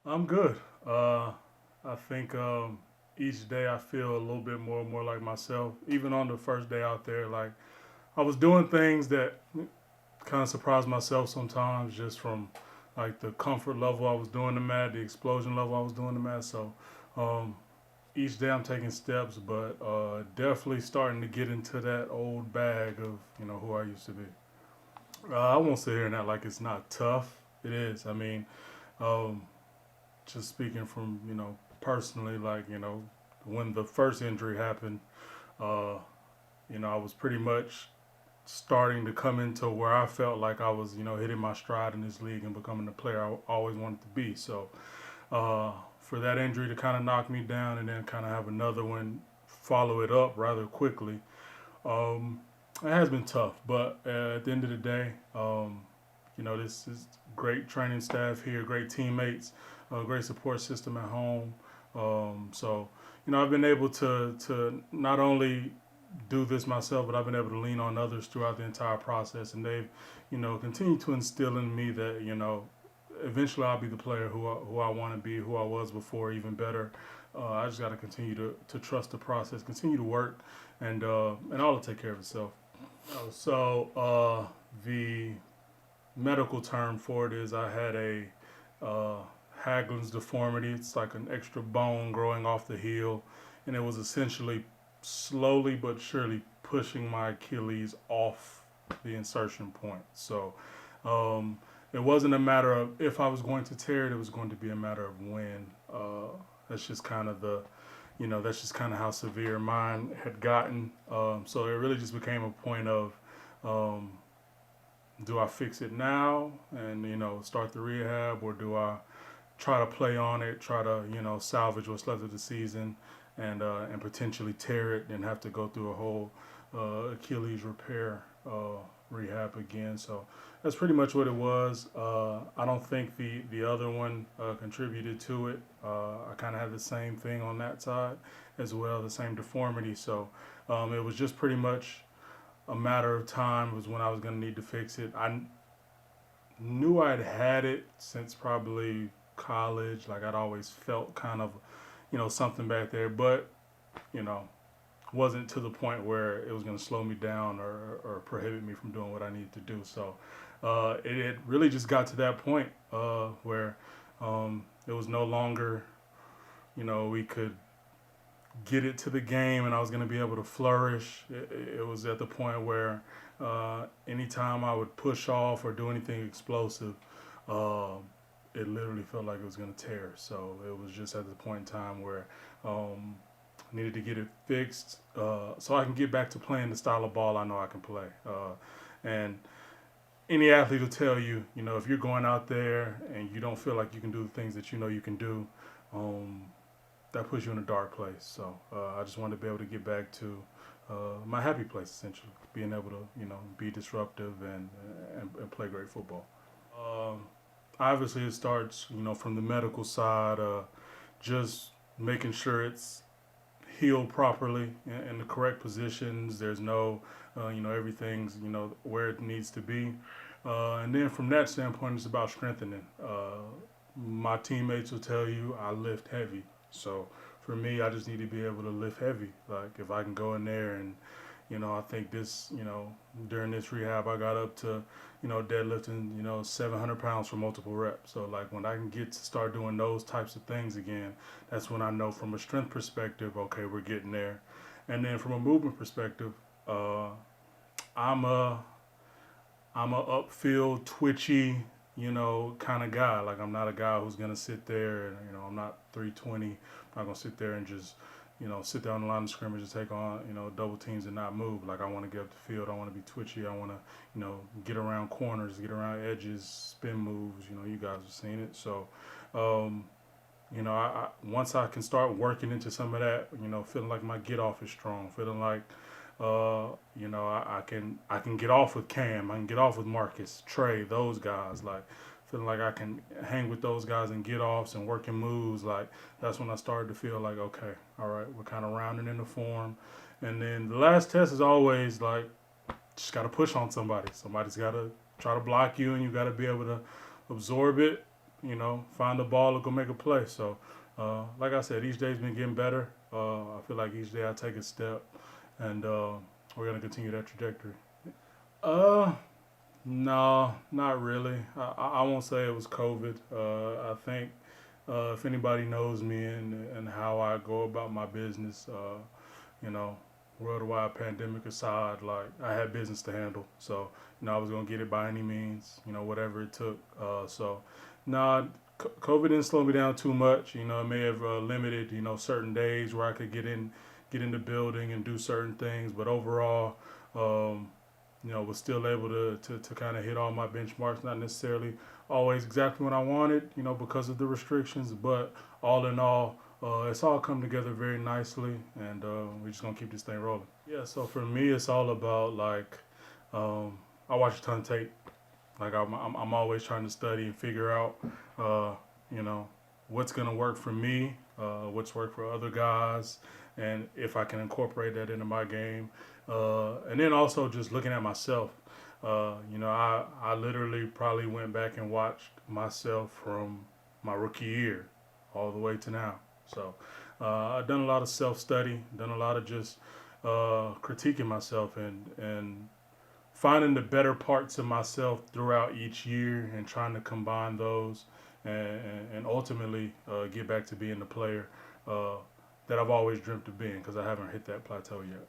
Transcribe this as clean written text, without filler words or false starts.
I'm good. I think each day I feel a little bit more and more like myself. Even on the first day out there, like I was doing things that kind of surprised myself sometimes, just from like the comfort level I was doing them at, the explosion level I was doing them at. So um, each day I'm taking steps, but definitely starting to get into that old bag of who I used to be. I won't sit here and act like it's not tough. It is. I mean, um, just speaking from personally, like when the first injury happened, uh, I was pretty much starting to come into where I felt like I was hitting my stride in this league and becoming the player I always wanted to be. So for that injury to kind of knock me down and then kind of have another one follow it up rather quickly, um, it has been tough. But at the end of the day, this is great training staff here, great teammates, great support system at home. So, I've been able to not only do this myself, but I've been able to lean on others throughout the entire process, and they've, continued to instill in me that, eventually I'll be the player who I want to be, who I was before, even better. I just got to continue to trust the process, continue to work, and all will take care of itself. So the medical term for it is I had a uh, Haglund's deformity. It's like an extra bone growing off the heel, and it was essentially slowly but surely pushing my Achilles off the insertion point. So it wasn't a matter of if I was going to tear it; it was going to be a matter of when. That's just kind of that's just kind of how severe mine had gotten. So it really just became a point of um, do I fix it now and start the rehab, or do I try to play on it, try to salvage what's left of the season, and potentially tear it and have to go through a whole Achilles repair rehab again. So that's pretty much what it was. I don't think the other one contributed to it. I kind of had the same thing on that side as well, the same deformity. So it was just pretty much a matter of time was when I was going to need to fix it. I knew I'd had it since probably college. Like I'd always felt kind of, something back there, but you know, wasn't to the point where it was going to slow me down or prohibit me from doing what I needed to do. So it really just got to that point where it was no longer, we could get it to the game and I was going to be able to flourish. It was at the point where anytime I would push off or do anything explosive, uh, it literally felt like it was going to tear. So it was just at the point in time where I needed to get it fixed so I can get back to playing the style of ball I know I can play. And any athlete will tell you, if you're going out there and you don't feel like you can do the things that you know you can do, um, that puts you in a dark place. So I just wanted to be able to get back to my happy place, essentially, being able to be disruptive and play great football. Um, Obviously, it starts from the medical side, just making sure it's healed properly in the correct positions. There's no everything's where it needs to be, and then from that standpoint, it's about strengthening. My teammates will tell you I lift heavy. So for me, I just need to be able to lift heavy. Like if I can go in there and, I think this, during this rehab, I got up to, deadlifting, 700 pounds for multiple reps. So like when I can get to start doing those types of things again, that's when I know from a strength perspective, okay, we're getting there. And then from a movement perspective, uh, I'm a I'm a upfield, twitchy, kind of guy. Like I'm not a guy who's gonna sit there and I'm not 320. I'm not gonna sit there and just sit there on the line of scrimmage and take on double teams and not move. Like I want to get up the field. I want to be twitchy. I want to get around corners, get around edges, spin moves. You guys have seen it. So um, I once I can start working into some of that, feeling like my get off is strong, feeling like I can get off with Cam, I can get off with Marcus, Trey, those guys, like feeling like I can hang with those guys and get offs and working moves. Like that's when I started to feel like okay, all right, we're kind of rounding into form. And then the last test is always like just got to push on somebody. Somebody's got to try to block you, and you got to be able to absorb it, find the ball or go make a play. So, like I said, each day's been getting better. I feel like each day I take a step, and we're gonna continue that trajectory. Uh, no, not really. I won't say it was COVID. I think if anybody knows me and how I go about my business, you know, worldwide pandemic aside, like I had business to handle. So, I was gonna get it by any means, whatever it took. So, nah, COVID didn't slow me down too much. It may have limited, certain days where I could get in the building and do certain things. But overall, um, was still able to kind of hit all my benchmarks. Not necessarily always exactly what I wanted, because of the restrictions. But all in all, it's all come together very nicely, and we're just gonna keep this thing rolling. Yeah. So for me, it's all about like I watch a ton of tape. Like I'm always trying to study and figure out, uh, you know, what's gonna work for me, what's worked for other guys, and if I can incorporate that into my game. And then also just looking at myself. I literally probably went back and watched myself from my rookie year all the way to now. So I've done a lot of self study, done a lot of just critiquing myself and finding the better parts of myself throughout each year and trying to combine those and ultimately get back to being the player uh, that I've always dreamt of being because I haven't hit that plateau yet.